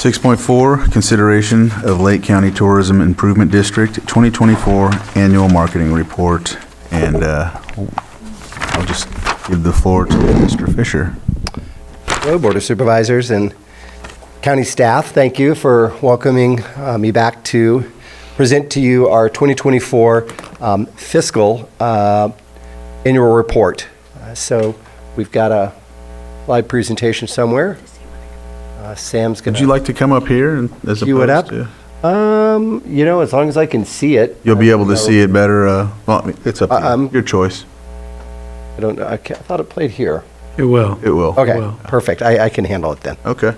6.4, consideration of Lake County Tourism Improvement District 2024 Annual Marketing Report. And I'll just give the floor to Mr. Fisher. Hello, Board of Supervisors and County staff. Thank you for welcoming me back to present to you our 2024 fiscal annual report. So we've got a slide presentation somewhere. Sam's going to... Would you like to come up here and as cue it up? to... You know, as long as I can see it. You'll be able to see it better. Well, it's up to you. Your choice. I don't know. I thought it played here. It will. It will. Okay, Well. perfect. I can handle it then. Okay.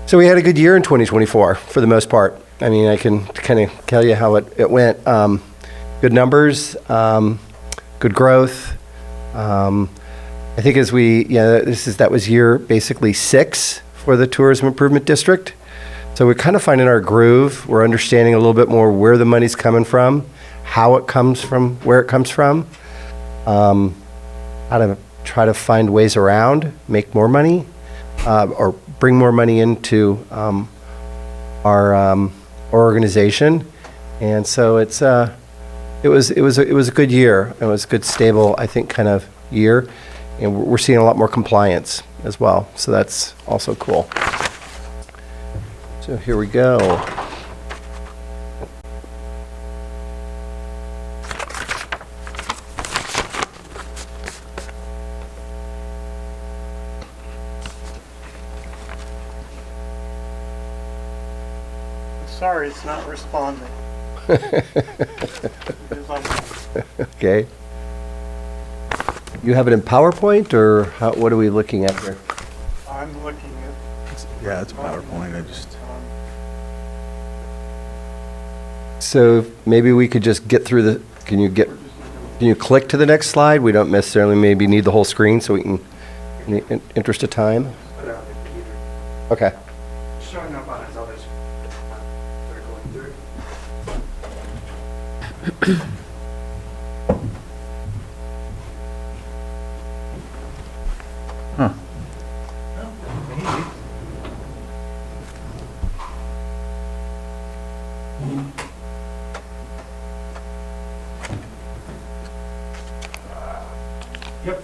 So we had a good year in 2024 for the most part. I mean, I can kind of tell you how it went. Good numbers, good growth. I think as that was year basically 6 for the Tourism Improvement District. So we're kind of finding our groove. We're understanding a little bit more where the money's coming from, how it comes from, where it comes from, how to try to find ways around, make more money, or bring more money into our organization. And so it was a good year. It was a good, stable, I think, kind of year. And we're seeing a lot more compliance as well. So that's also cool. So here we go. Sorry, it's not responding. Okay. You have it in PowerPoint, or what are we looking at here? I'm looking at. Yeah, it's PowerPoint. I just... So maybe we could just get through the, can you click to the next slide? We don't necessarily maybe need the whole screen, so we can, in the interest of time. Okay. Showing up on his others. They're going through. Huh. Yep.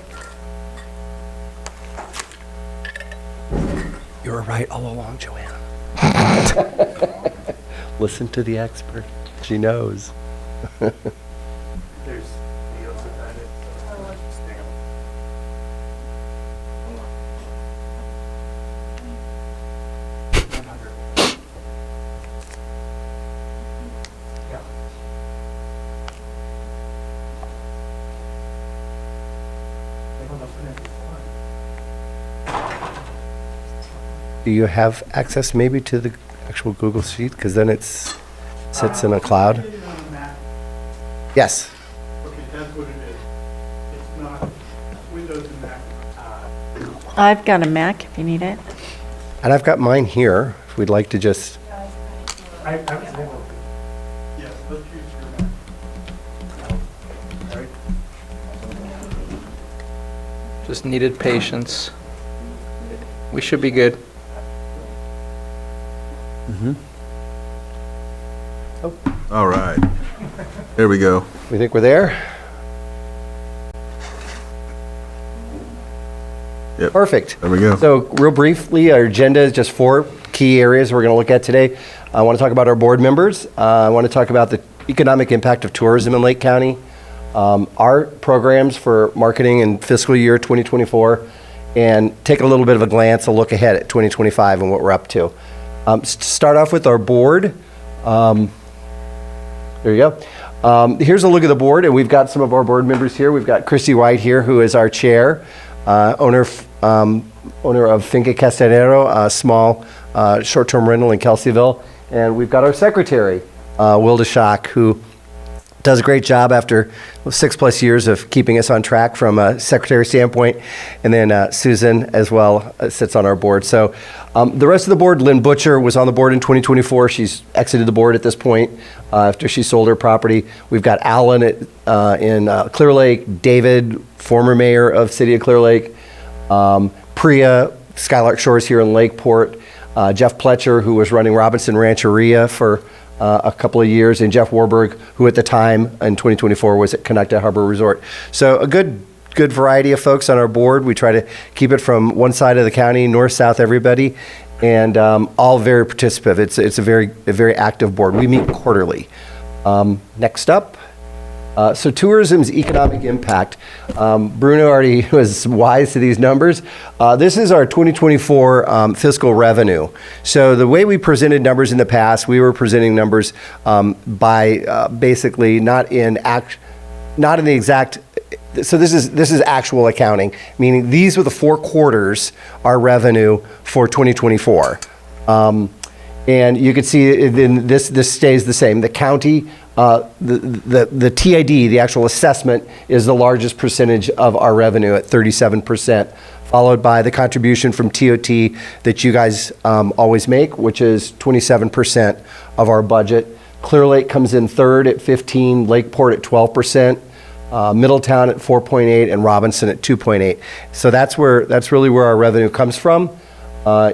You were right all along, Joanna. Listen to the expert. She knows. There's deals about it. Do you have access maybe to the actual Google Sheet? Because then it sits in a cloud. Yes. Okay, that's what it is. It's not Windows and Mac. I've got a Mac if you need it. And I've got mine here, if we'd like to just, I was able to. Yes, let's use your Mac. All right. Just needed patience. We should be good. All right. There we go. we think we're there? Yep. Perfect. There we go. So real briefly, our agenda is just 4 key areas we're going to look at today. I want to talk about our board members. I want to talk about the economic impact of tourism in Lake County, our programs for marketing in fiscal year 2024, and take a little bit of a glance, a look ahead at 2025 and what we're up to. Start off with our board. There you go. Here's a look at the board, and we've got some of our board members here. We've got Christy White here, who is our chair, owner of Finca Castanero, a small short-term rental in Kelseyville. And we've got our secretary, Will DeShock, who does a great job after 6+ years of keeping us on track from a secretary standpoint. And then Susan as well sits on our board. So the rest of the board, Lynn Butcher was on the board in 2024. She's exited the board at this point after she sold her property. We've got Alan in Clear Lake, David, former mayor of City of Clear Lake, Priya Skylark Shores here in Lakeport, Jeff Pletcher, who was running Robinson Rancheria for a couple of years, and Jeff Warburg, who at the time in 2024 was at Connecticut Harbor Resort. So a good variety of folks on our board. We try to keep it from one side of the county, north, south, everybody, and all very participative. It's a very active board. We meet quarterly. Next up. So tourism's economic impact. Bruno already was wise to these numbers. This is our 2024 fiscal revenue. So the way we presented numbers in the past, we were presenting numbers by basically not in the exact. So this is actual accounting, meaning these were the 4 quarters our revenue for 2024. And you can see then this stays the same. The county, the TID, the actual assessment, is the largest percentage of our revenue at 37%, followed by the contribution from TOT that you guys always make, which is 27% of our budget. Clear Lake comes in third at 15%, Lakeport at 12%. Middletown at 4.8 and Robinson at 2.8. So that's really where our revenue comes from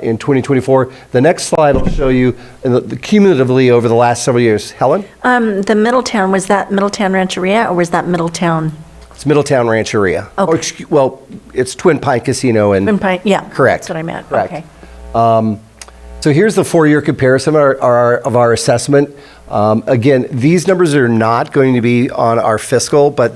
in 2024. The next slide will show you the cumulatively over the last several years. Helen? The Middletown, was that Middletown Rancheria or was that Middletown? It's Middletown Rancheria. Okay. Well, it's Twin Pine Casino and Twin Pine, yeah. Correct. That's what I meant. Correct. Okay. So here's the 4-year comparison of our assessment. Again, these numbers are not going to be on our fiscal, but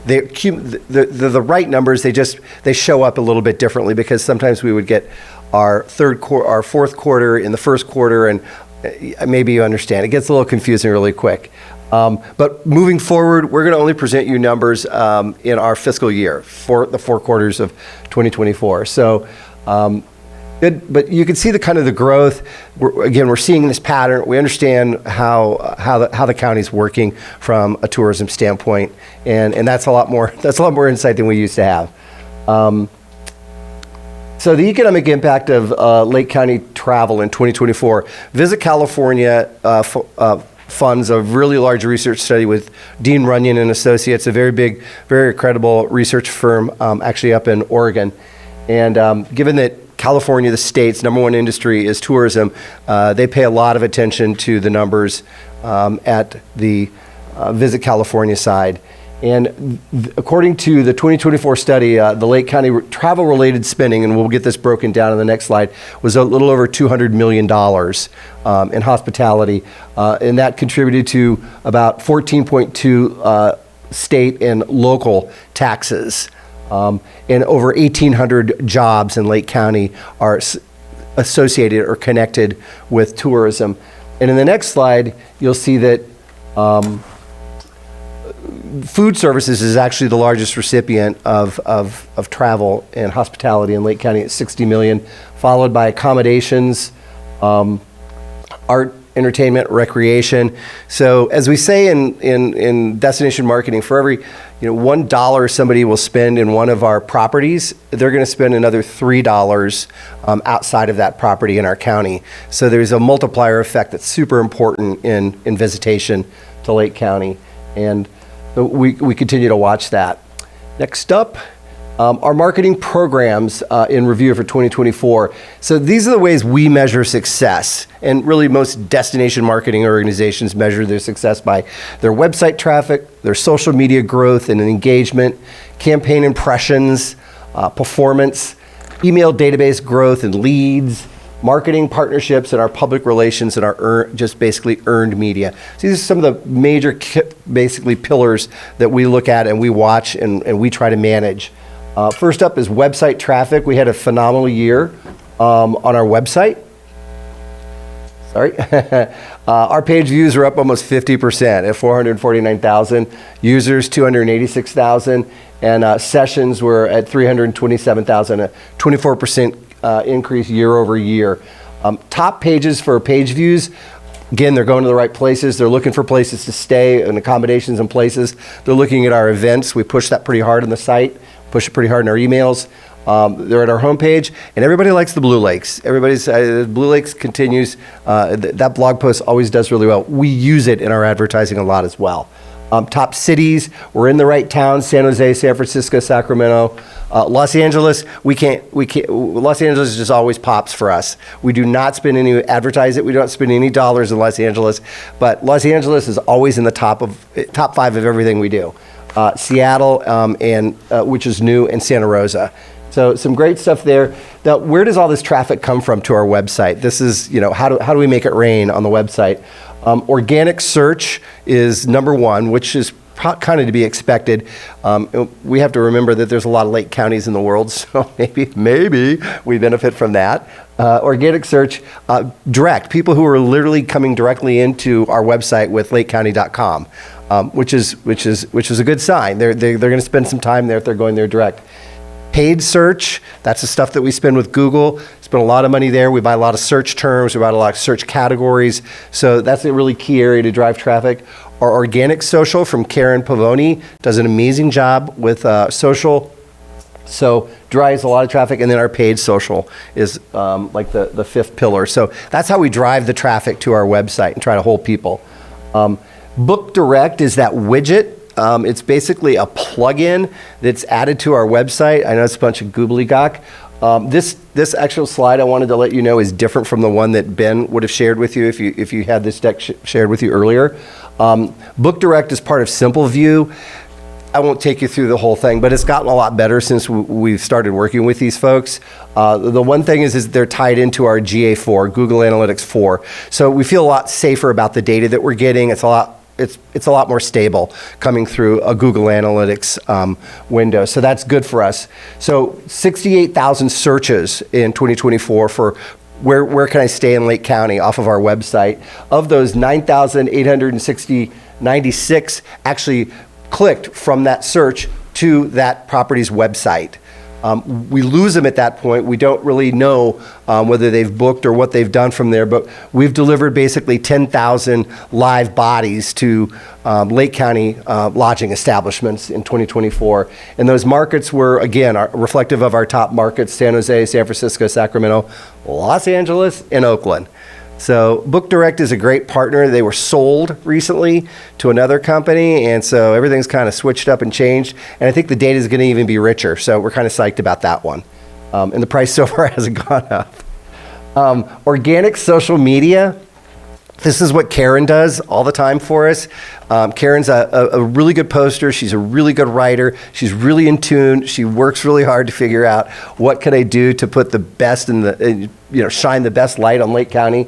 they're the right numbers. They show up a little bit differently because sometimes we would get our fourth quarter in the first quarter, and maybe you understand. It gets a little confusing really quick. But moving forward, we're going to only present you numbers in our fiscal year for the 4 quarters of 2024. So. Good, but you can see the kind of the growth. We're seeing this pattern. We understand how the county's working from a tourism standpoint, and that's a lot more insight than we used to have. So the economic impact of Lake County travel in 2024. Visit California funds a really large research study with Dean Runyon and Associates, a very big, very credible research firm, actually up in Oregon, and given that California, the state's #1 industry is tourism. They pay a lot of attention to the numbers at the Visit California side. And according to the 2024 study, the Lake County travel-related spending, and we'll get this broken down in the next slide, was a little over $200 million in hospitality. And that contributed to about 14.2 state and local taxes. And over 1,800 jobs in Lake County are associated or connected with tourism. And in the next slide, you'll see that food services is actually the largest recipient of travel and hospitality in Lake County at $60 million, followed by accommodations, art, entertainment, recreation. So as we say in destination marketing, for every $1 somebody will spend in one of our properties, they're going to spend another $3 outside of that property in our county. So there's a multiplier effect that's super important in visitation to Lake County, and we continue to watch that. Next up, our marketing programs in review for 2024. So these are the ways we measure success, and really most destination marketing organizations measure their success by their website traffic, their social media growth and engagement, campaign impressions, performance, email database growth and leads, marketing partnerships, and our public relations and our just basically earned media. So these are some of the major basically pillars that we look at and we watch and we try to manage. First up is website traffic. We had a phenomenal year on our website. Sorry. Our page views are up almost 50% at 449,000. Users, 286,000. And sessions were at 327,000, a 24% increase year over year. Top pages for page views. Again, they're going to the right places. They're looking for places to stay and accommodations and places. They're looking at our events. We push that pretty hard on the site. Push it pretty hard in our emails. They're at our homepage, and everybody likes the Blue Lakes. Everybody's Blue Lakes continues. That blog post always does really well. We use it in our advertising a lot as well. Top cities, we're in the right towns: San Jose, San Francisco, Sacramento, Los Angeles, Los Angeles just always pops for us. We do not spend any, advertise it, we don't spend any dollars in Los Angeles, but Los Angeles is always in the top 5 of everything we do. Seattle, which is new, and Santa Rosa. So some great stuff there. Now, where does all this traffic come from to our website? This is, how do we make it rain on the website? Organic search is number one, which is kind of to be expected. We have to remember that there's a lot of lake counties in the world, so maybe we benefit from that. Organic search, direct, people who are literally coming directly into our website with lakecounty.com, which is a good sign. They're going to spend some time there if they're going there direct. Paid search, that's the stuff that we spend with Google. Spend a lot of money there. We buy a lot of search terms. We buy a lot of search categories. So that's a really key area to drive traffic. Our organic social from Karen Pavoni does an amazing job with social. So drives a lot of traffic. And then our paid social is like the fifth pillar. So that's how we drive the traffic to our website and try to hold people. Book Direct is that widget. It's basically a plugin that's added to our website. I know it's a bunch of gobbledygook. This actual slide I wanted to let you know is different from the one that Ben would have shared with you if you had this deck shared with you earlier. Book Direct is part of Simple View. I won't take you through the whole thing, but it's gotten a lot better since we've started working with these folks. The one thing is they're tied into our GA4, Google Analytics 4. So we feel a lot safer about the data that we're getting. It's a lot more stable coming through a Google Analytics window. So that's good for us. So 68,000 searches in 2024 for where can I stay in Lake County off of our website. Of those, 9,896 actually clicked from that search to that property's website. We lose them at that point. We don't really know whether they've booked or what they've done from there, but we've delivered basically 10,000 live bodies to Lake County lodging establishments in 2024. And those markets were, again, reflective of our top markets: San Jose, San Francisco, Sacramento, Los Angeles, and Oakland. So Book Direct is a great partner. They were sold recently to another company, and so everything's kind of switched up and changed. And I think the data is going to even be richer, so we're kind of psyched about that one. And the price so far hasn't gone up. Organic social media. This is what Karen does all the time for us. Karen's a really good poster. She's a really good writer. She's really in tune. She works really hard to figure out what can I do to put the best in the, shine the best light on Lake County.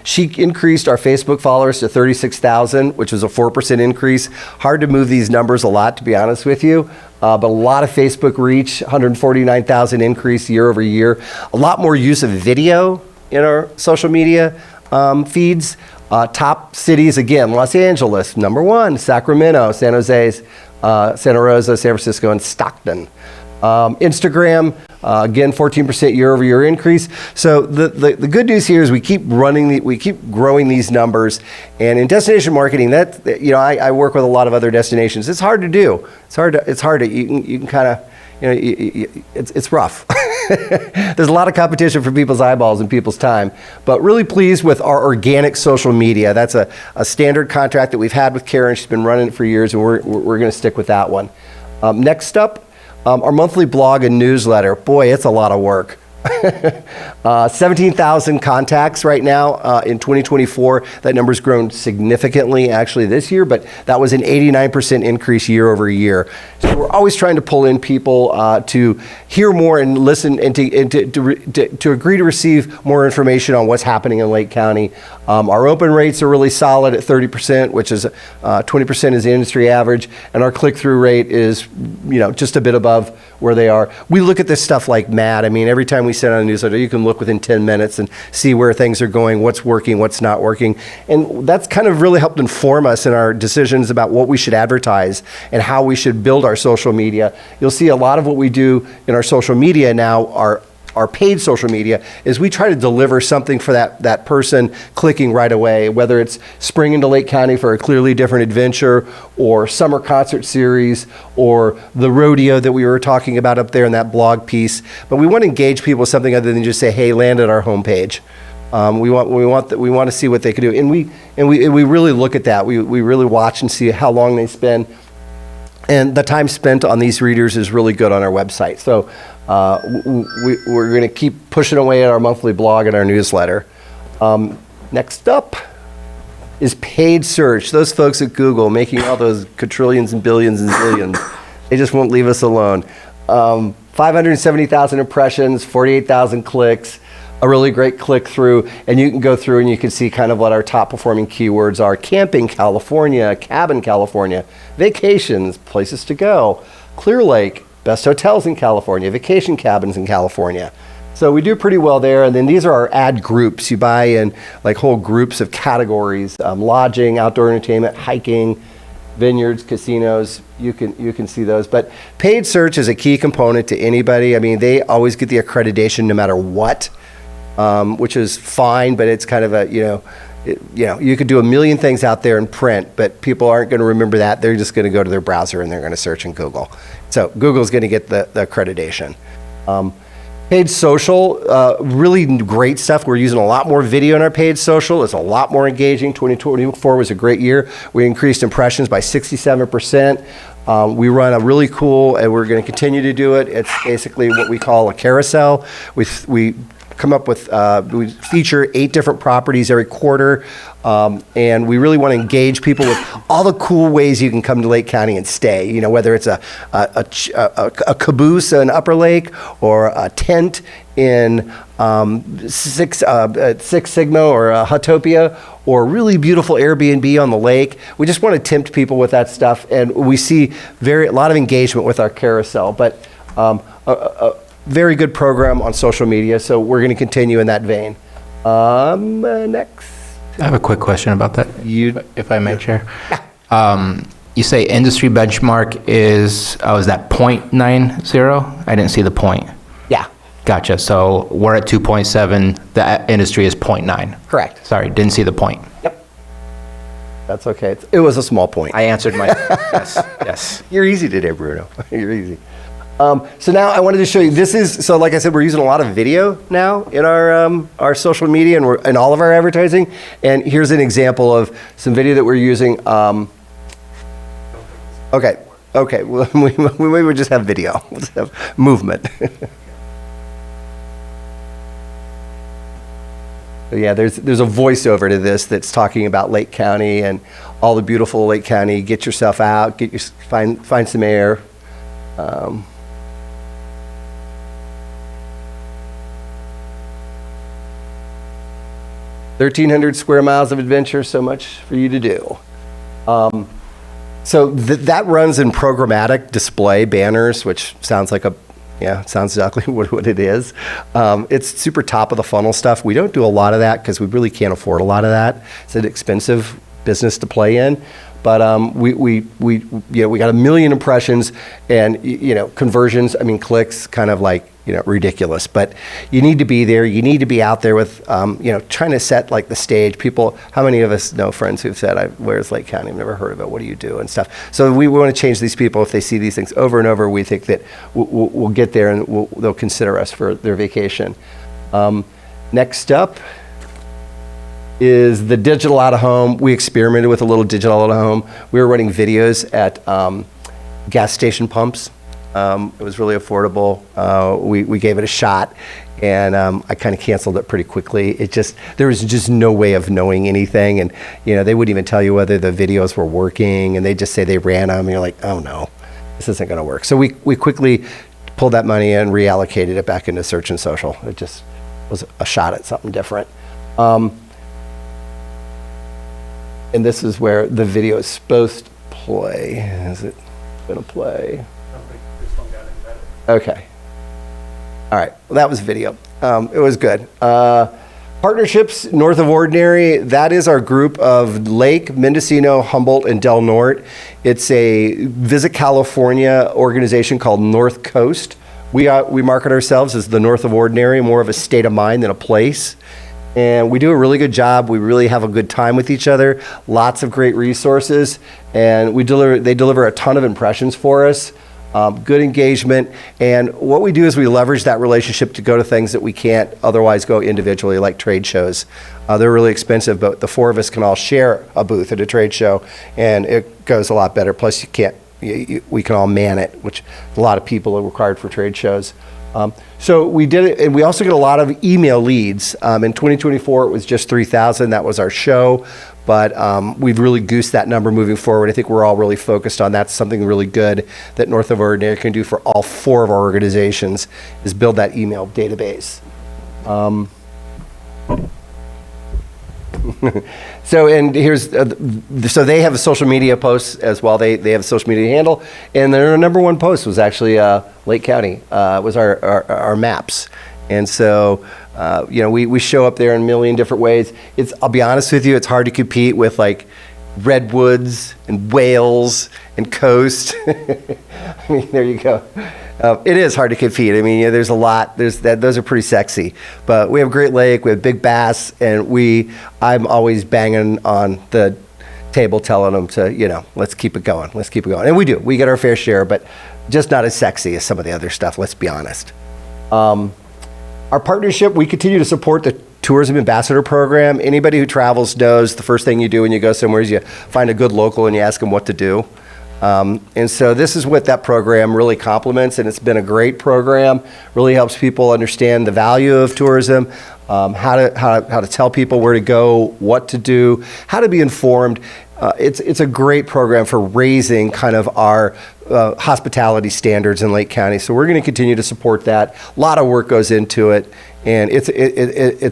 She increased our Facebook followers to 36,000, which was a 4% increase. Hard to move these numbers a lot, to be honest with you. But a lot of Facebook reach, 149,000 increase year over year. A lot more use of video in our social media feeds. Top cities, again, Los Angeles, number one, Sacramento, San Jose, Santa Rosa, San Francisco, and Stockton. Instagram, again, 14% year over year increase. So the good news here is we keep growing these numbers. And in destination marketing, I work with a lot of other destinations. It's hard to do. It's hard to you can kind of, it's rough. There's a lot of competition for people's eyeballs and people's time, but really pleased with our organic social media. That's a standard contract that we've had with Karen. She's been running it for years, and we're going to stick with that one. Next up, our monthly blog and newsletter. Boy, it's a lot of work. 17,000 contacts right now in 2024. That number's grown significantly actually this year, but that was an 89% increase year over year. So we're always trying to pull in people to hear more and listen and to agree to receive more information on what's happening in Lake County. Our open rates are really solid at 30%, which is 20% is the industry average, and our click-through rate is just a bit above where they are. We look at this stuff like mad. I mean, every time we send out a newsletter, you can look within 10 minutes and see where things are going, what's working, what's not working. And that's kind of really helped inform us in our decisions about what we should advertise and how we should build our social media. You'll see a lot of what we do in our social media now, our paid social media, is we try to deliver something for that person clicking right away, whether it's spring into Lake County for a clearly different adventure, or summer concert series, or the rodeo that we were talking about up there in that blog piece. But we want to engage people with something other than just say, hey, land at our homepage. We want to see what they can do, and we really look at that. We really watch and see how long they spend. And the time spent on these readers is really good on our website. So we're going to keep pushing away at our monthly blog and our newsletter. Next up is paid search. Those folks at Google making all those quadrillions and billions and zillions, they just won't leave us alone. 570,000 impressions, 48,000 clicks, a really great click through, and you can go through and you can see kind of what our top performing keywords are. Camping California, cabin California, vacations, places to go, Clear Lake, best hotels in California, vacation cabins in California. So we do pretty well there, and then these are our ad groups. You buy in like whole groups of categories, lodging, outdoor entertainment, hiking, vineyards, casinos, you can see those. But paid search is a key component to anybody. I mean, they always get the accreditation no matter what, which is fine, but it's kind of a, you could do a million things out there in print, but people aren't going to remember that. They're just going to go to their browser and they're going to search in Google. So Google's going to get the accreditation. Paid social, really great stuff. We're using a lot more video in our paid social. It's a lot more engaging. 2024 was a great year. We increased impressions by 67%. We run a really cool, and we're going to continue to do it. It's basically what we call a carousel. We come up with, we feature 8 different properties every quarter, and we really want to engage people with all the cool ways you can come to Lake County and stay. You know, whether it's a caboose in Upper Lake or a tent in Six Sigma or Hutopia, or a really beautiful Airbnb on the lake. We just want to tempt people with that stuff, and we see a lot of engagement with our carousel. But very good program on social media, so we're going to continue in that vein. Next. I have a quick question about that, if I may, Chair. You say industry benchmark is that 0.90? I didn't see the point. Yeah. Gotcha. So we're at 2.7. The industry is 0.9. Correct. Sorry, didn't see the point. Yep. That's okay. It was a small point. I answered my yes. You're easy today, Bruno. You're easy. So now I wanted to show you, so like I said, we're using a lot of video now in our social media and in all of our advertising. And here's an example of some video that we're using. Okay, well, we would just have video. We'll just have movement. So yeah, there's a voiceover to this that's talking about Lake County and all the beautiful Lake County. Get yourself out, find some air. 1,300 square miles of adventure, so much for you to do. So that runs in programmatic display banners, which sounds like sounds exactly what it is. It's super top of the funnel stuff. We don't do a lot of that because we really can't afford a lot of that. It's an expensive business to play in. But we got 1 million impressions and conversions. I mean, clicks, kind of like ridiculous. But you need to be there. You need to be out there with trying to set like the stage. People, how many of us know friends who've said, "Where's Lake County? I've never heard of it. What do you do?" and stuff. So we want to change these people. If they see these things over and over, we think that we'll get there and they'll consider us for their vacation. Next up is the digital out of home. We experimented with a little digital out of home. We were running videos at gas station pumps. It was really affordable. We gave it a shot, and I kind of canceled it pretty quickly. There was just no way of knowing anything, and they wouldn't even tell you whether the videos were working, and they just say they ran them, and you're like, oh no, this isn't going to work. So we quickly pulled that money and reallocated it back into search and social. It just was a shot at something different. And this is where the video is supposed to play. Is it going to play? Okay. All right. Well, that was video. It was good. Partnerships North of Ordinary, that is our group of Lake, Mendocino, Humboldt, and Del Norte. It's a Visit California organization called North Coast. We market ourselves as the North of Ordinary, more of a state of mind than a place. And we do a really good job. We really have a good time with each other. Lots of great resources, and they deliver a ton of impressions for us. Good engagement, and what we do is we leverage that relationship to go to things that we can't otherwise go individually, like trade shows. They're really expensive, but the 4 of us can all share a booth at a trade show, and it goes a lot better. Plus, you can't we can all man it, which a lot of people are required for trade shows. So we did it, and we also get a lot of email leads. In 2024, it was just 3,000. That was our show, but we've really goosed that number moving forward. I think we're all really focused on that's something really good that North of Ordinary can do for all 4 of our organizations is build that email database. So, and here's, so they have a social media posts as well. They have a social media handle, and their number 1 post was actually Lake County, was our maps. And so, we show up there in a million different ways. I'll be honest with you, it's hard to compete with like redwoods and whales and coast. I mean, there you go. It is hard to compete. I mean, there's a lot. Those are pretty sexy. But we have Great Lake, we have big bass, and I'm always banging on the table telling them to, let's keep it going. Let's keep it going. And we do. We get our fair share, but just not as sexy as some of the other stuff, let's be honest. Our partnership, we continue to support the Tourism Ambassador Program. Anybody who travels knows the first thing you do when you go somewhere is you find a good local and you ask them what to do. And so this is what that program really complements, and it's been a great program. Really helps people understand the value of tourism, how to tell people where to go, what to do, how to be informed. It's a great program for raising kind of our hospitality standards in Lake County. So we're going to continue to support that. A lot of work goes into it, and it's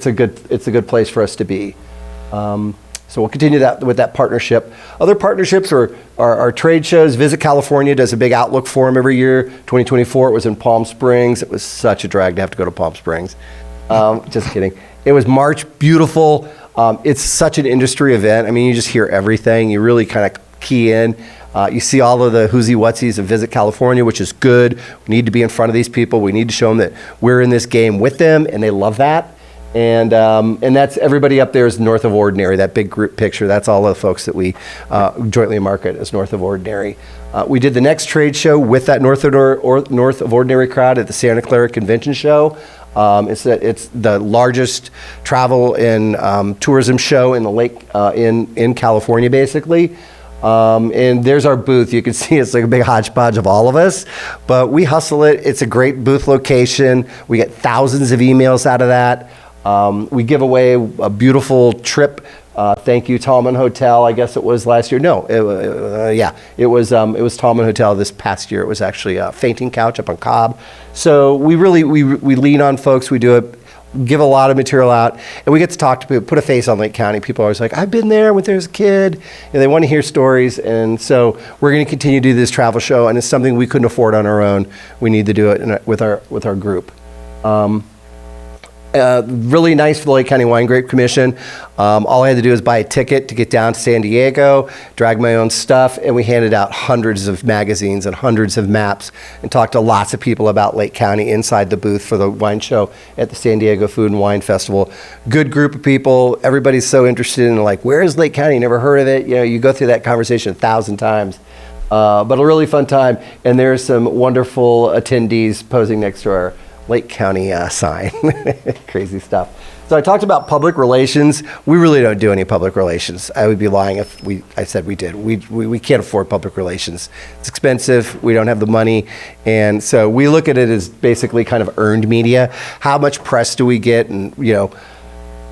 a good place for us to be. So we'll continue that with that partnership. Other partnerships are trade shows. Visit California does a big Outlook Forum every year. 2024, it was in Palm Springs. It was such a drag to have to go to Palm Springs. Just kidding. It was March, beautiful. It's such an industry event. I mean, you just hear everything. You really kind of key in. You see all of the whoosy whatsies of Visit California, which is good. We need to be in front of these people. We need to show them that we're in this game with them, and they love that. And that's everybody up there is North of Ordinary, that big group picture. That's all the folks that we jointly market as North of Ordinary. We did the next trade show with that North of Ordinary crowd at the Santa Clara Convention Show. It's the largest travel and tourism show in the lake in California, basically. And there's our booth. You can see it's like a big hodgepodge of all of us, but we hustle it. It's a great booth location. We get thousands of emails out of that. We give away a beautiful trip. Thank you, Tallman Hotel. I guess it was last year. No, it was Tallman Hotel this past year. It was actually a fainting couch up on Cobb. So we really we lean on folks. We do it. Give a lot of material out, and we get to talk to people, put a face on Lake County. People are always like, I've been there when there was a kid, and they want to hear stories. And so we're going to continue to do this travel show, and it's something we couldn't afford on our own. We need to do it with our group. Really nice for the Lake County Wine Grape Commission. All I had to do was buy a ticket to get down to San Diego, drag my own stuff, and we handed out hundreds of magazines and hundreds of maps and talked to lots of people about Lake County inside the booth for the wine show at the San Diego Food and Wine Festival. Good group of people. Everybody's so interested in like, where is Lake County? Never heard of it. You go through that conversation 1,000 times. But a really fun time, and there's some wonderful attendees posing next to our Lake County sign. Crazy stuff. So I talked about public relations. We really don't do any public relations. I would be lying if I said we did. We can't afford public relations. It's expensive. We don't have the money. And so we look at it as basically kind of earned media. How much press do we get? And,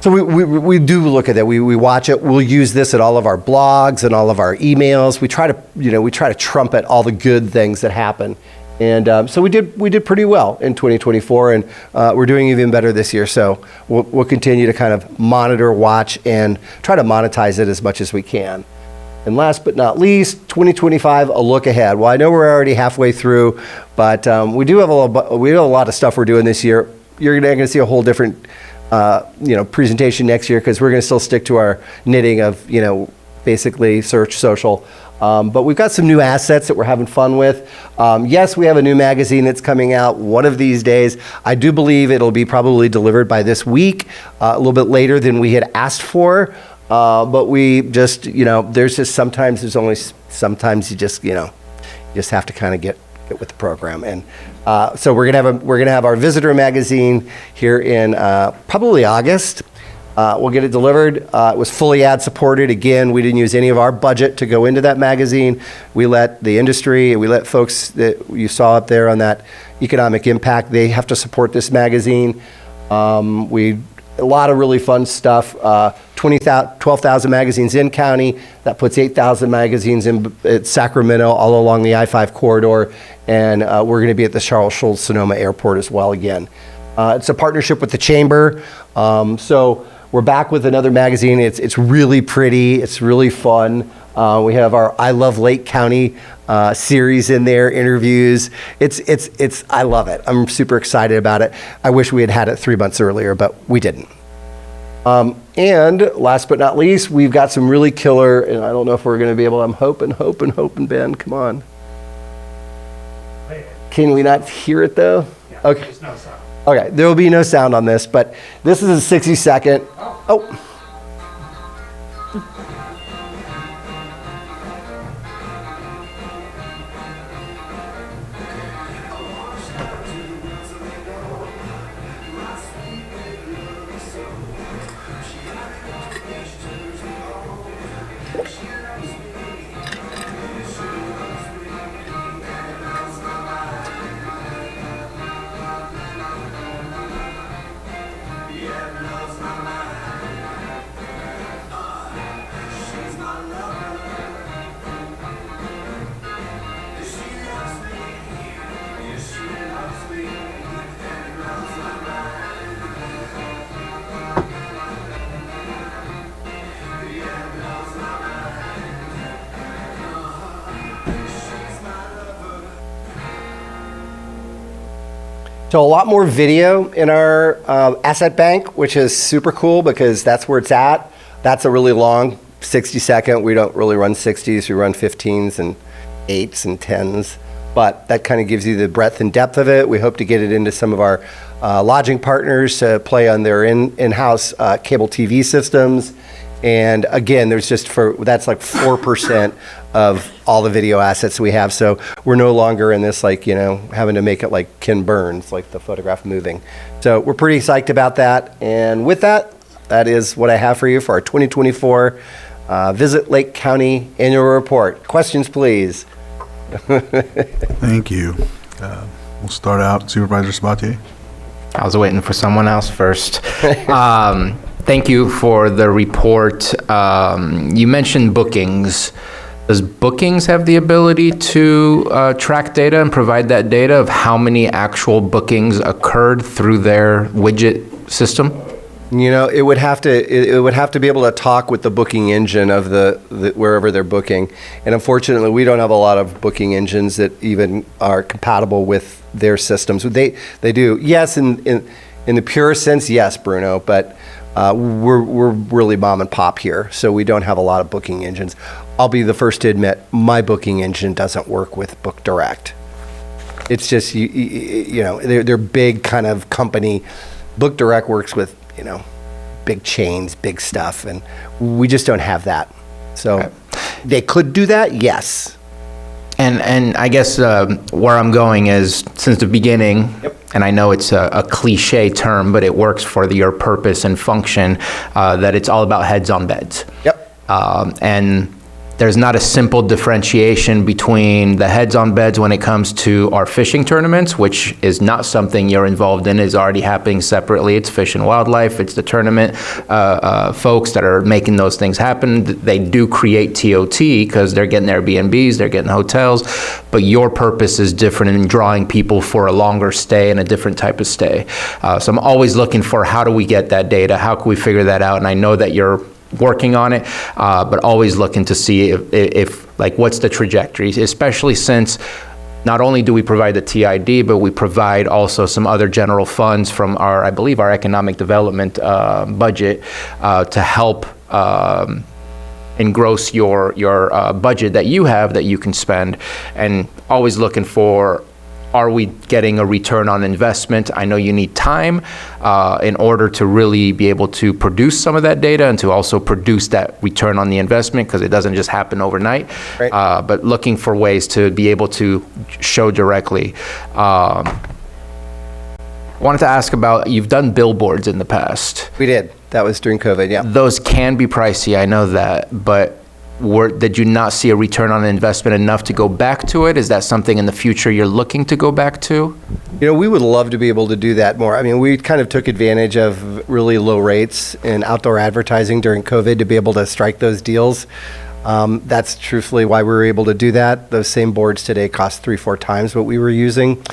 so we do look at that. We watch it. We'll use this at all of our blogs and all of our emails. We try to trumpet all the good things that happen. And so we did pretty well in 2024, and we're doing even better this year. So we'll continue to kind of monitor, watch, and try to monetize it as much as we can. And last but not least, 2025, a look ahead. Well, I know we're already halfway through, but we have a lot of stuff we're doing this year. You're going to see a whole different presentation next year because we're going to still stick to our knitting of basically search, social. But we've got some new assets that we're having fun with. Yes, we have a new magazine that's coming out one of these days. I do believe it'll be probably delivered by this week, a little bit later than we had asked for. But we just, there's just sometimes you just have to kind of get with the program. And so we're gonna have our visitor magazine here in probably August. We'll get it delivered. It was fully ad supported. Again, we didn't use any of our budget to go into that magazine. We let the industry, we let folks that you saw up there on that economic impact, they have to support this magazine. A lot of really fun stuff. 12,000 magazines in county. That puts 8,000 magazines in at Sacramento, all along the I-5 corridor. And we're going to be at the Charles Schulz Sonoma Airport as well again. It's a partnership with the Chamber. So we're back with another magazine. It's really pretty. It's really fun. We have our I Love Lake County series in there, interviews. I love it. I'm super excited about it. I wish we had had it 3 months earlier, but we didn't. And last but not least, we've got some really killer, and I don't know if we're going to be able, I'm hoping, Ben, come on. Can we not hear it though? Yeah, Okay. there's no sound. Okay, there will be no sound on this, but this is a 60-second. Oh. So a lot more video in our asset bank, which is super cool because that's where it's at. That's a really long 60-second. We don't really run 60s. We run 15s and 8s and 10s. But that kind of gives you the breadth and depth of it. We hope to get it into some of our lodging partners to play on their in-house cable TV systems. And again, that's like 4% of all the video assets we have. So we're no longer in this having to make it like Ken Burns, like the photograph moving. So we're pretty psyched about that. And with that, that is what I have for you for our 2024 Visit Lake County Annual Report. Questions, please. Thank you. We'll start out, Supervisor Sabatier. I was waiting for someone else first. Thank you for the report. You mentioned bookings. Does bookings have the ability to track data and provide that data of how many actual bookings occurred through their widget system? It would have to be able to talk with the booking engine of the wherever they're booking. And unfortunately, we don't have a lot of booking engines that even are compatible with their systems. They do. Yes, in the purest sense, yes, Bruno, but we're really mom and pop here, so we don't have a lot of booking engines. I'll be the first to admit my booking engine doesn't work with Book Direct. It's just they're big kind of company. Book Direct works with big chains, big stuff, and we just don't have that. So they could do that, yes. And I guess where I'm going is, since the beginning, and I know it's a cliche term, but it works for your purpose and function, that it's all about heads on beds. Yep. And there's not a simple differentiation between the heads on beds when it comes to our fishing tournaments, which is not something you're involved in, is already happening separately. It's Fish and Wildlife. It's the tournament folks that are making those things happen. They do create TOT because they're getting Airbnbs, they're getting hotels, but your purpose is different in drawing people for a longer stay and a different type of stay. So I'm always looking for, how do we get that data? How can we figure that out? And I know that you're working on it, but always looking to see if what's the trajectory, especially since not only do we provide the TID, but we provide also some other general funds from I believe our economic development budget to help engross your budget that you have that you can spend, and always looking for, are we getting a return on investment? I know you need time in order to really be able to produce some of that data and to also produce that return on the investment, because it doesn't just happen overnight. Right. But looking for ways to be able to show directly. Wanted to ask about, you've done billboards in the past. We did. That was during COVID, yeah. Those can be pricey, I know that, but did you not see a return on investment enough to go back to it? Is that something in the future you're looking to go back to? You know, we would love to be able to do that more. I mean, we kind of took advantage of really low rates in outdoor advertising during COVID to be able to strike those deals. That's truthfully why we were able to do that. Those same boards today cost 3-4 times what we were using.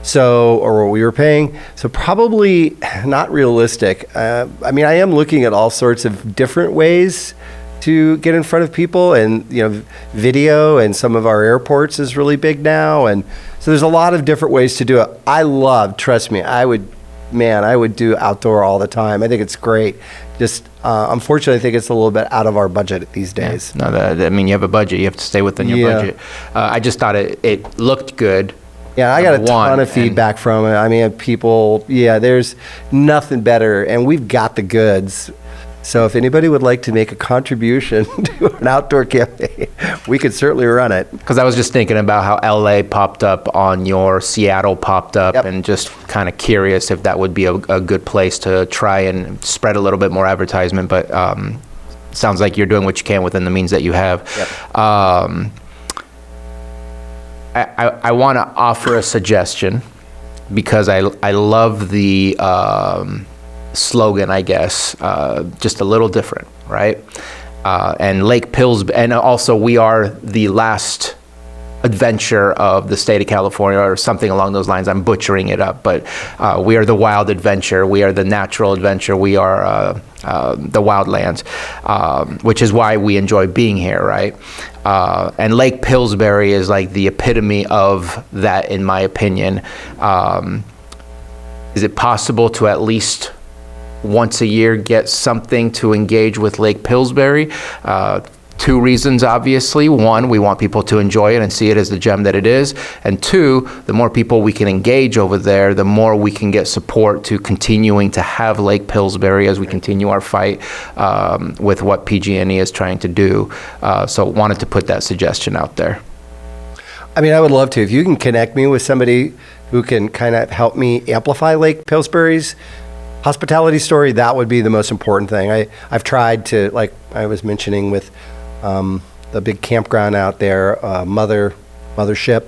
So, or what we were paying. So probably not realistic. I mean, I am looking at all sorts of different ways to get in front of people, and you know, video and some of our airports is really big now, and so there's a lot of different ways to do it. Trust me, I would do outdoor all the time. I think it's great. Just unfortunately, I think it's a little bit out of our budget these days. No, I mean, you have a budget, you have to stay within your budget. I just thought it looked good. Yeah, I got a Number one, ton of feedback from it. I mean, people, there's nothing better, and we've got the goods. So if anybody would like to make a contribution to an outdoor campaign, we could certainly run it. Because I was just thinking about how LA popped up on your, Seattle popped up, Yep. and just kind of curious if that would be a good place to try and spread a little bit more advertisement. But sounds like you're doing what you can within the means that you have. Yep. I want to offer a suggestion because I love the slogan, I guess, just a little different, right? And Lake Pillsbury, and also we are the last adventure of the state of California, or something along those lines. I'm butchering it up, but we are the wild adventure. We are the natural adventure. We are the wildlands, which is why we enjoy being here, right? And Lake Pillsbury is like the epitome of that, in my opinion. Is it possible to at least once a year get something to engage with Lake Pillsbury? Two reasons, obviously. One, we want people to enjoy it and see it as the gem that it is. And two, the more people we can engage over there, the more we can get support to continuing to have Lake Pillsbury as we continue our fight with what PG&E is trying to do. So wanted to put that suggestion out there. I mean, I would love to. If you can connect me with somebody who can kind of help me amplify Lake Pillsbury's hospitality story, that would be the most important thing. I've tried to, like I was mentioning with the big campground out there, Mothership.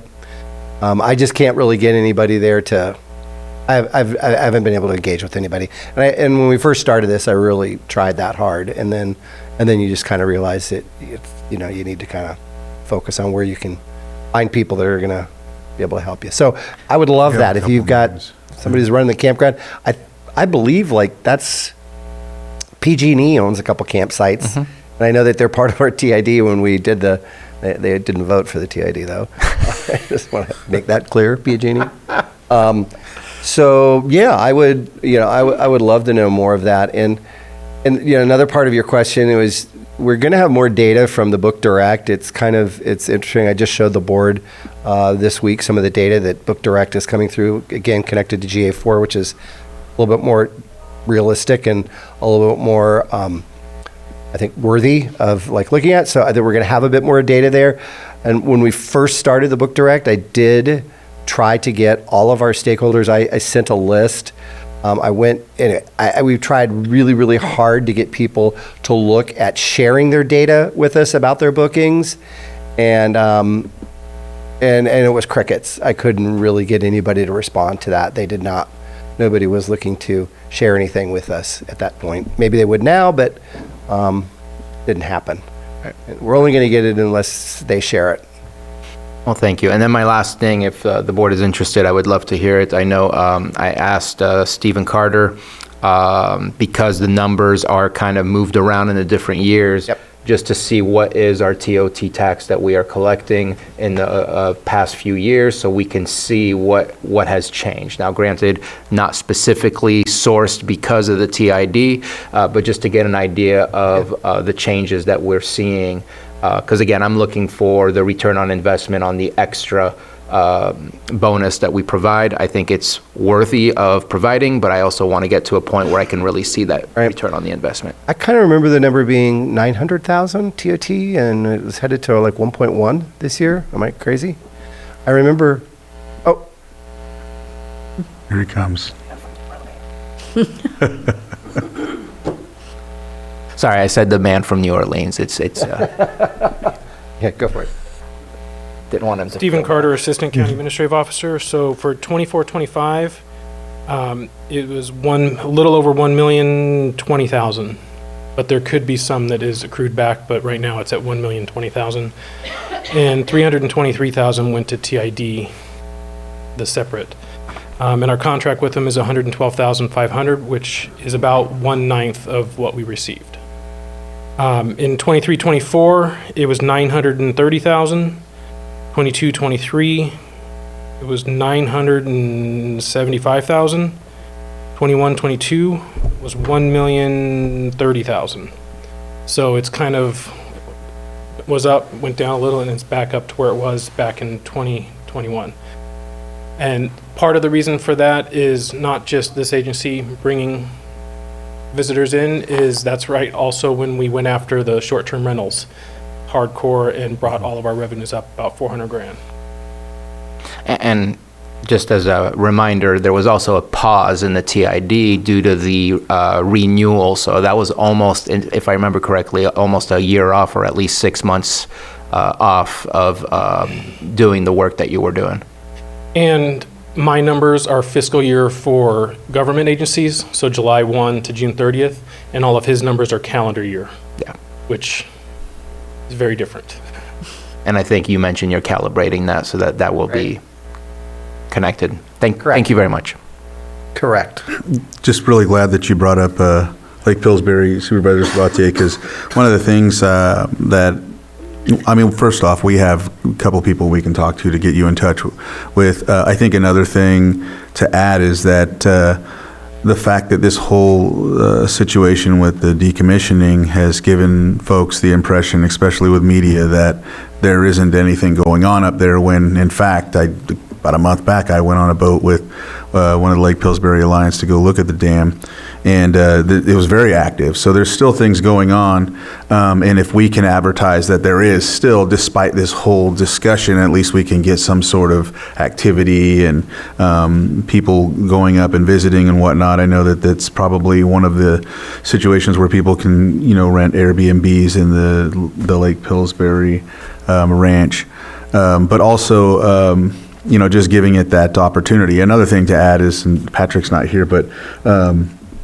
I just can't really get anybody there to. I haven't been able to engage with anybody. And when we first started this, I really tried that hard. And then you just kind of realize that you need to kind of focus on where you can find people that are going to be able to help you. So I would love that if you've got somebody who's running the campground. I believe like that's PG&E owns a couple campsites. Mm-hmm. And I know that they're part of our TID when we did they didn't vote for the TID though. I just want to make that clear, PG&E. So yeah, I would love to know more of that. And another part of your question was, we're going to have more data from the Book Direct. It's interesting. I just showed the board this week some of the data that Book Direct is coming through, again, connected to GA4, which is a little bit more realistic and a little bit more, I think, worthy of like looking at. So I think we're going to have a bit more data there. And when we first started the Book Direct, I did try to get all of our stakeholders. I sent a list. I went and we've tried really, really hard to get people to look at sharing their data with us about their bookings, and it was crickets. I couldn't really get anybody to respond to that. They did not. Nobody was looking to share anything with us at that point. Maybe they would now, but didn't happen. Right. We're only going to get it unless they share it. Well, thank you. And then my last thing, if the board is interested, I would love to hear it. I know I asked Stephen Carter, because the numbers are kind of moved around in the different years, Yep. just to see what is our TOT tax that we are collecting in the past few years, so we can see what has changed. Now, granted, not specifically sourced because of the TID, but just to get an idea of the changes that we're seeing. Because again, I'm looking for the return on investment on the extra bonus that we provide. I think it's worthy of providing, but I also want to get to a point where I can really see that return on the investment. I kind of remember the number being 900,000 TOT, and it was headed to like 1.1 this year. Am I crazy? I remember. Oh, Here he comes. Sorry, I said the man from New Orleans. It's Yeah, go for it. didn't want him to. Stephen Carter, Assistant County Administrative Officer. So for 24-25, it was a little over 1,020,000. But there could be some that is accrued back, but right now it's at 1,020,000. And 323,000 went to TID, the separate. And our contract with them is 112,500, which is about 1/9 of what we received. In 23-24, it was 930,000. 22-23, it was 975,000. 21-22 was 1,030,000. So it's kind of was up, went down a little, and it's back up to where it was back in 2021. And part of the reason for that is not just this agency bringing visitors in, is that's right also when we went after the short-term rentals hardcore and brought all of our revenues up about 400 grand. And just as a reminder, there was also a pause in the TID due to the renewal. So that was almost, if I remember correctly, almost a year off, or at least 6 months off of doing the work that you were doing. And my numbers are fiscal year for government agencies, so July 1 to June 30th, and all of his numbers are calendar year. Yeah. Which is very different. And I think you mentioned you're calibrating that so that that will be connected. Thank Correct. you very much. Correct. Just really glad that you brought up Lake Pillsbury Supervisors Tues, because one of the things that, I mean, first off, we have a couple people we can talk to get you in touch with. I think another thing to add is that the fact that this whole situation with the decommissioning has given folks the impression, especially with media, that there isn't anything going on up there, when in fact, about a month back, I went on a boat with one of the Lake Pillsbury Alliance to go look at the dam, and it was very active. So there's still things going on, and if we can advertise that there is still, despite this whole discussion, at least we can get some sort of activity and people going up and visiting and whatnot. I know that that's probably one of the situations where people can, rent Airbnbs in the Lake Pillsbury ranch, but also just giving it that opportunity. Another thing to add is, and Patrick's not here, but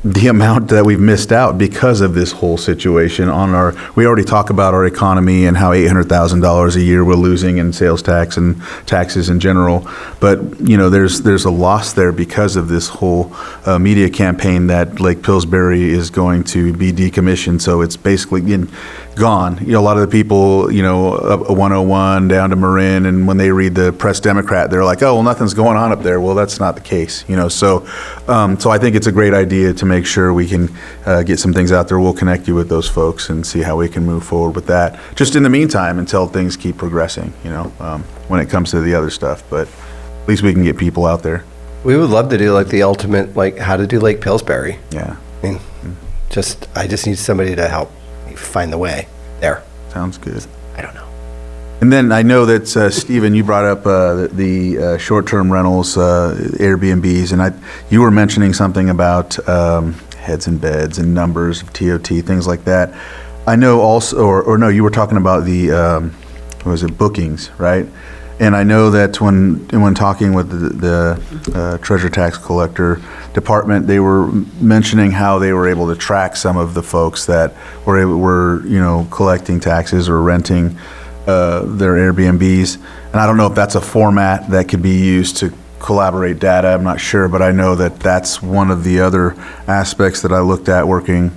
the amount that we've missed out because of this whole situation on we already talk about our economy and how $800,000 a year we're losing in sales tax and taxes in general. But, there's a loss there because of this whole media campaign that Lake Pillsbury is going to be decommissioned. So it's basically gone. A lot of the people, up 101 down to Marin, and when they read the Press Democrat, they're like, oh, well, nothing's going on up there. Well, that's not the case, So I think it's a great idea to make sure we can get some things out there. We'll connect you with those folks and see how we can move forward with that. Just in the meantime, until things keep progressing, when it comes to the other stuff. But at least we can get people out there. We would love to do like the ultimate, like how to do Lake Pillsbury. Yeah. I mean, I just need somebody to help find the way there. Sounds good. I don't know. And then I know that, Stephen, you brought up the short-term rentals, Airbnbs, and you were mentioning something about heads and beds and numbers of TOT, things like that. I know also, or no, you were talking about the, bookings, right? And I know that when talking with the Treasure Tax Collector Department, they were mentioning how they were able to track some of the folks that were collecting taxes or renting their Airbnbs. And I don't know if that's a format that could be used to collaborate data. I'm not sure, but I know that that's one of the other aspects that I looked at working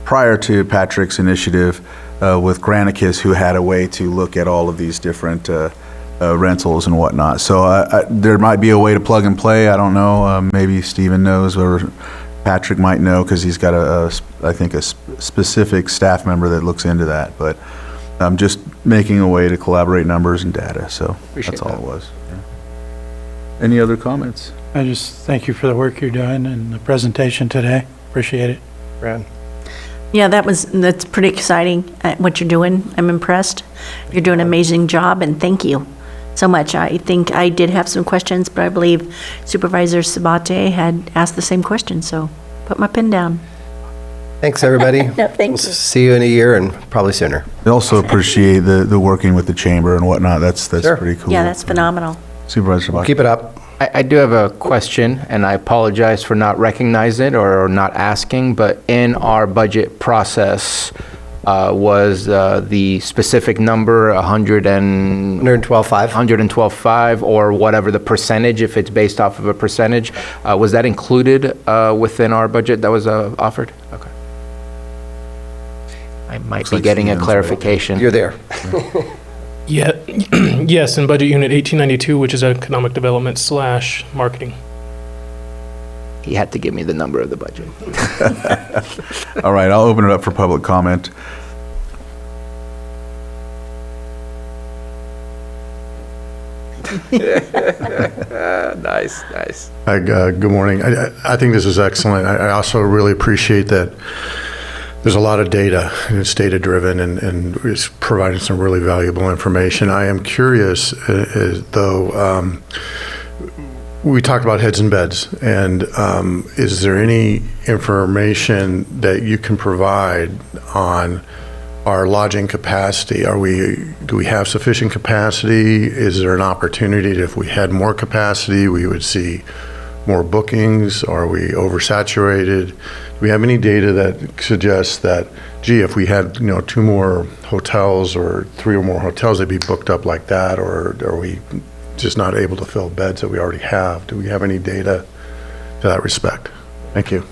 prior to Patrick's initiative with Granicus, who had a way to look at all of these different rentals and whatnot. So there might be a way to plug and play. I don't know. Maybe Stephen knows, or Patrick might know, because he's got I think a specific staff member that looks into that. But I'm just making a way to collaborate numbers and data. So that's all it was. Yeah. Any other comments? I just thank you for the work you're doing and the presentation today. Appreciate it. Brad? Yeah, that's pretty exciting, what you're doing. I'm impressed. You're doing an amazing job, and thank you so much. I think I did have some questions, but I believe Supervisor Sabate had asked the same question, so put my pen down. Thanks, everybody. No, thank We'll you. see you in a year and probably sooner. I also appreciate the working with the chamber and whatnot. That's Sure. pretty cool. Yeah, that's phenomenal. Supervisor Sabaki. Keep it up. I do have a question, and I apologize for not recognizing it or not asking, but in our budget process, was the specific number 112.5. 112.5 or whatever the percentage, if it's based off of a percentage, was that included within our budget that was offered? Okay. I might Looks be like getting a Stephen's clarification. You're there. Yeah, yes, in Budget Unit 1892, which is Economic Development / Marketing. He had to give me the number of the budget. All right, I'll open it up for public comment. Nice, nice. Hi, good morning. I think this is excellent. I also really appreciate that there's a lot of data, and it's data-driven, and it's providing some really valuable information. I am curious, though, we talked about heads and beds, and is there any information that you can provide on our lodging capacity? Do we have sufficient capacity? Is there an opportunity that if we had more capacity, we would see more bookings? Are we oversaturated? Do we have any data that suggests that, gee, if we had, 2 more hotels or 3 or more hotels, they'd be booked up like that? Or are we just not able to fill beds that we already have? Do we have any data to that respect? Thank you.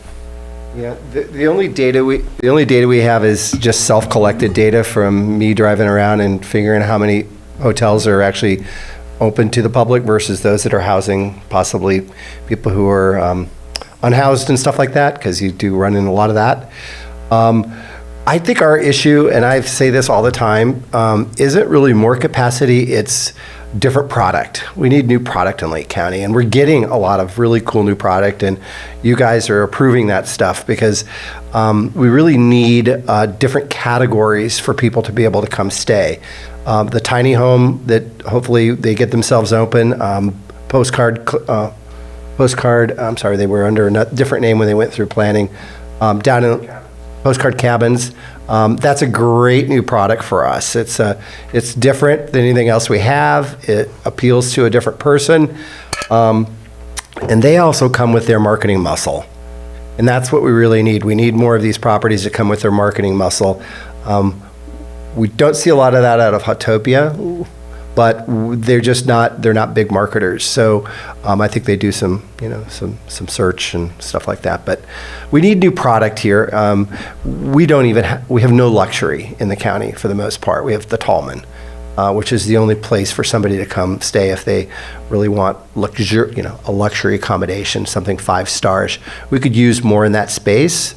Yeah, the only data we have is just self-collected data from me driving around and figuring out how many hotels are actually open to the public versus those that are housing possibly people who are unhoused and stuff like that, because you do run into a lot of that. I think our issue, and I say this all the time, isn't really more capacity, it's different product. We need new product in Lake County, and we're getting a lot of really cool new product, and you guys are approving that stuff because we really need different categories for people to be able to come stay. The tiny home that hopefully they get themselves open, postcard, I'm sorry, they were under a different name when they went through planning, down in postcard cabins. That's a great new product for us. It's different than anything else we have. It appeals to a different person. And they also come with their marketing muscle. And that's what we really need. We need more of these properties that come with their marketing muscle. We don't see a lot of that out of Hotopia, but they're not big marketers. So I think they do some search and stuff like that. But we need new product here. We have no luxury in the county for the most part. We have the Tallman, which is the only place for somebody to come stay if they really want a luxury accommodation, something 5 stars. We could use more in that space.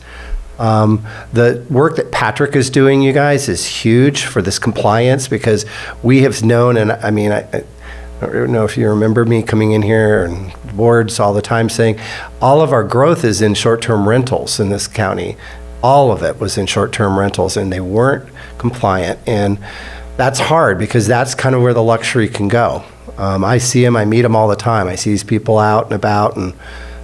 The work that Patrick is doing, you guys, is huge for this compliance, because we have known, and I mean, I don't know if you remember me coming in here and boards all the time saying, all of our growth is in short-term rentals in this county. All of it was in short-term rentals, and they weren't compliant. And that's hard, because that's kind of where the luxury can go. I see them, I meet them all the time. I see these people out and about, and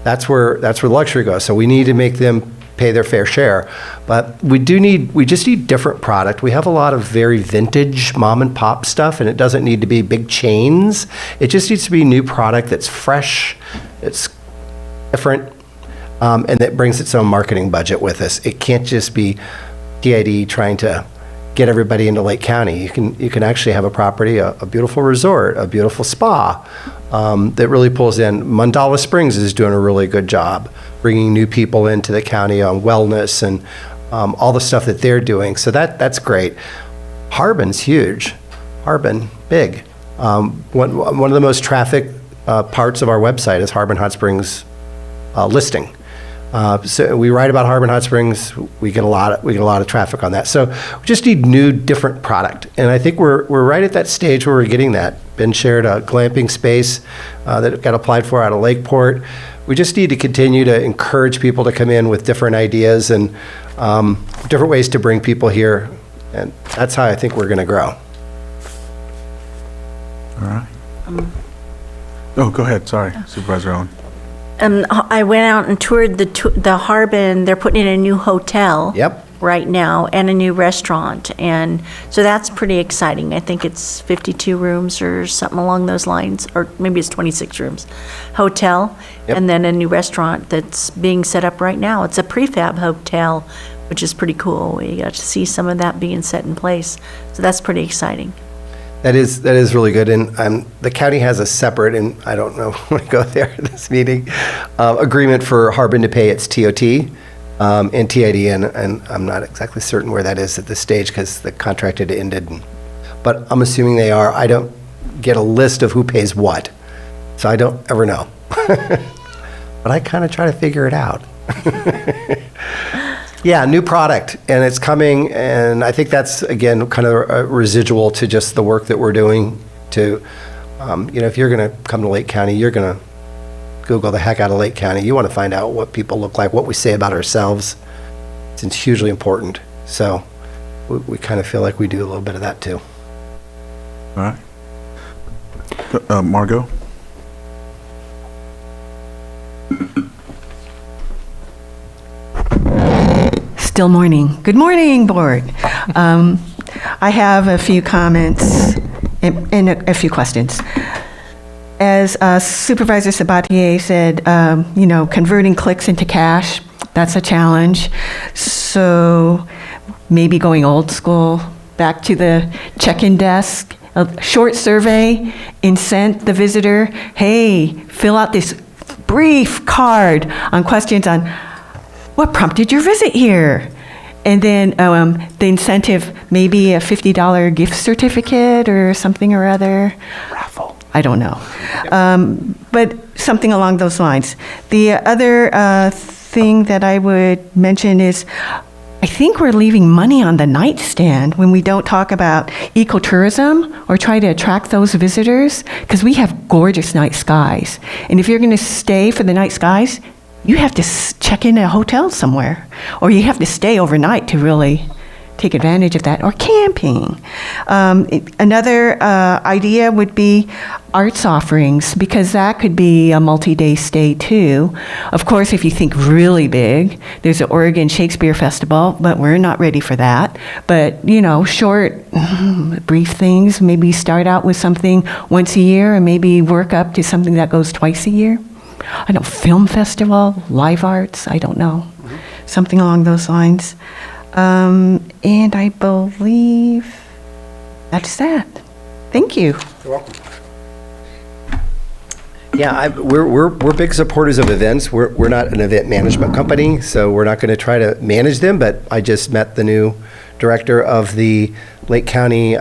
that's where luxury goes. So we need to make them pay their fair share. But we just need different product. We have a lot of very vintage mom and pop stuff, and it doesn't need to be big chains. It just needs to be new product that's fresh, it's different, and that brings its own marketing budget with us. It can't just be TID trying to get everybody into Lake County. You can actually have a property, a beautiful resort, a beautiful spa that really pulls in. Mandala Springs is doing a really good job bringing new people into the county on wellness and all the stuff that they're doing. So that's great. Harbin's huge. Harbin, big. One of the most trafficked parts of our website is Harbin Hot Springs listing. So we write about Harbin Hot Springs. We get a lot of traffic on that. So we just need new, different product. And I think we're right at that stage where we're getting that. Ben shared a glamping space that got applied for out of Lakeport. We just need to continue to encourage people to come in with different ideas and different ways to bring people here. And that's how I think we're going to grow. All right. Oh, go ahead. Sorry, Supervisor Owen. I went out and toured the Harbin. They're putting in a new hotel. Yep. Right now, and a new restaurant, and so that's pretty exciting. I think it's 52 rooms or something along those lines, or maybe it's 26 rooms. Hotel, Yep. and then a new restaurant that's being set up right now. It's a prefab hotel, which is pretty cool. We got to see some of that being set in place, so that's pretty exciting. That is really good, and the county has a separate, and I don't know when I go there at this meeting, agreement for Harbin to pay its TOT and TID, and I'm not exactly certain where that is at this stage because the contract had ended, but I'm assuming they are. I don't get a list of who pays what, so I don't ever know. But I kind of try to figure it out. Yeah, new product, and it's coming, and I think that's, again, kind of a residual to just the work that we're doing to, if you're going to come to Lake County, you're going to Google the heck out of Lake County. You want to find out what people look like, what we say about ourselves. It's hugely important. So we kind of feel like we do a little bit of that too. All right. Margot? Still morning. Good morning, board. I have a few comments and a few questions. As Supervisor Sabatier said, converting clicks into cash, that's a challenge. So maybe going old school, back to the check-in desk, a short survey, incent the visitor, hey, fill out this brief card on questions on what prompted your visit here? And then the incentive, maybe a $50 gift certificate or something or other. Raffle. I don't know. But something along those lines. The other thing that I would mention is I think we're leaving money on the nightstand when we don't talk about ecotourism or try to attract those visitors, because we have gorgeous night skies. And if you're going to stay for the night skies, you have to check in a hotel somewhere, or you have to stay overnight to really take advantage of that, or camping. Another idea would be arts offerings, because that could be a multi-day stay too. Of course, if you think really big, there's the Oregon Shakespeare Festival, but we're not ready for that. But, short, brief things, maybe start out with something once a year and maybe work up to something that goes twice a year. I don't know, film festival, live arts, I don't know. Something along those lines. And I believe that's that. Thank you. You're welcome. Yeah, we're big supporters of events. We're not an event management company, so we're not going to try to manage them, but I just met the new director of the Lake County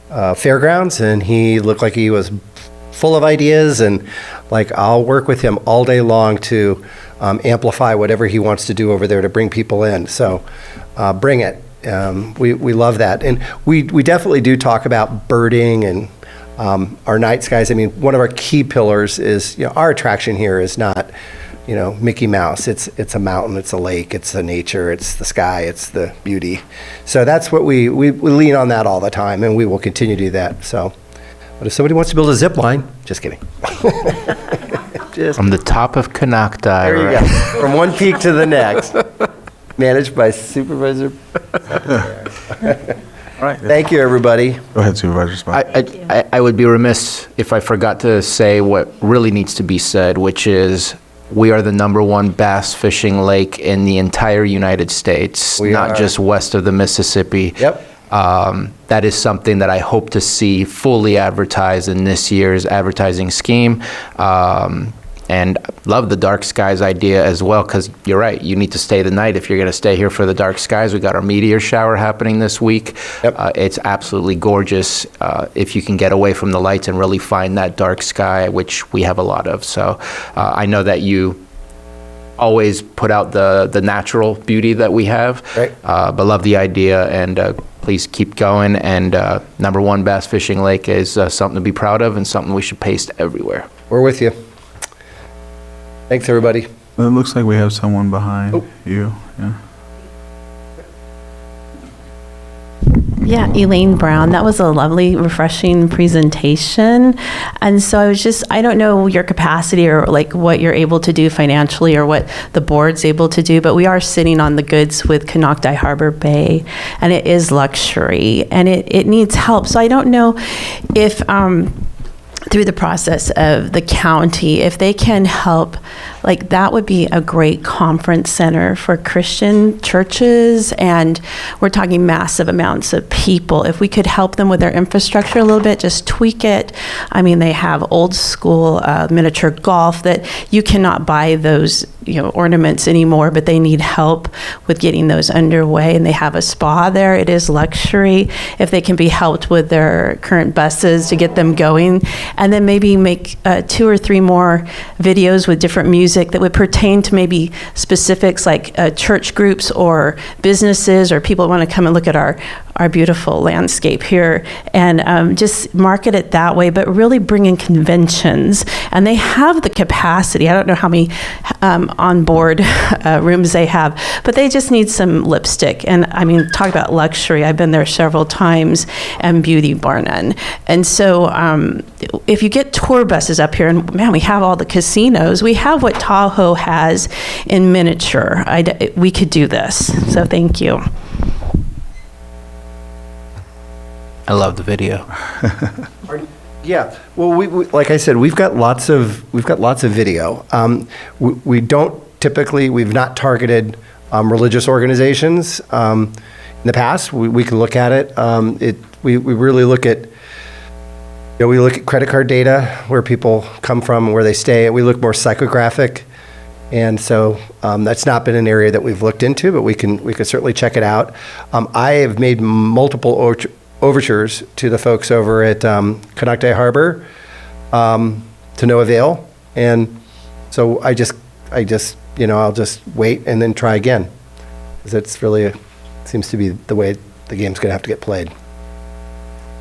Fairgrounds, and he looked like he was full of ideas, and I'll work with him all day long to amplify whatever he wants to do over there to bring people in. So bring it. We love that. And we definitely do talk about birding and our night skies. I mean, one of our key pillars is, our attraction here is not, Mickey Mouse. It's a mountain, it's a lake, it's the nature, it's the sky, it's the beauty. So that's what we lean on that all the time, and we will continue to do that. So. But if somebody wants to build a zip line, just kidding. From the top of Canocti. There you go. From one peak to the next. Managed by Supervisor. All right. Thank you, everybody. Go ahead, Supervisor Spot. I would be remiss if I forgot to say what really needs to be said, which is we are the #1 bass fishing lake in the entire United States, not just west of the Mississippi. Yep. That is something that I hope to see fully advertised in this year's advertising scheme. And love the dark skies idea as well, because you're right, you need to stay the night if you're going to stay here for the dark skies. We got our meteor shower happening this week. Yep. It's absolutely gorgeous if you can get away from the lights and really find that dark sky, which we have a lot of. So I know that you always put out the natural beauty that we have, Right. But love the idea, and please keep going. And #1 bass fishing lake is something to be proud of and something we should paste everywhere. We're with you. Thanks, everybody. It looks like we have someone behind you. Yeah. Yeah, Elaine Brown. That was a lovely, refreshing presentation. And so I don't know your capacity or like what you're able to do financially or what the board's able to do, but we are sitting on the goods with Canocti Harbor Bay, and it is luxury, and it needs help. So I don't know if through the process of the county, if they can help, like that would be a great conference center for Christian churches, and we're talking massive amounts of people. If we could help them with their infrastructure a little bit, just tweak it. I mean, they have old school miniature golf that you cannot buy those, ornaments anymore, but they need help with getting those underway, and they have a spa there. It is luxury. If they can be helped with their current buses to get them going, and then maybe make 2 or 3 more videos with different music that would pertain to maybe specifics like church groups or businesses or people who want to come and look at our beautiful landscape here, and just market it that way, but really bring in conventions. And they have the capacity. I don't know how many on-board rooms they have, but they just need some lipstick. And I mean, talk about luxury. I've been there several times, and beauty bar none. And so if you get tour buses up here, and man, we have all the casinos, we have what Tahoe has in miniature. We could do this. So thank you. I love the video. Yeah, well, we like I said, we've got lots of video. We don't typically, we've not targeted religious organizations in the past. We can look at it. We really look at, we look at credit card data, where people come from, where they stay. We look more psychographic, and so that's not been an area that we've looked into, but we can certainly check it out. I have made multiple overtures to the folks over at Canocti Harbor to no avail, and so I'll just wait and then try again, because it's really seems to be the way the game's going to have to get played.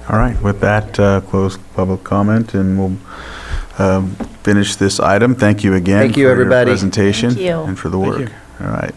All right, with that, close public comment, and we'll finish this item. Thank you again. Thank you, for everybody. your presentation Thank you. and for the Thank work. you. All right.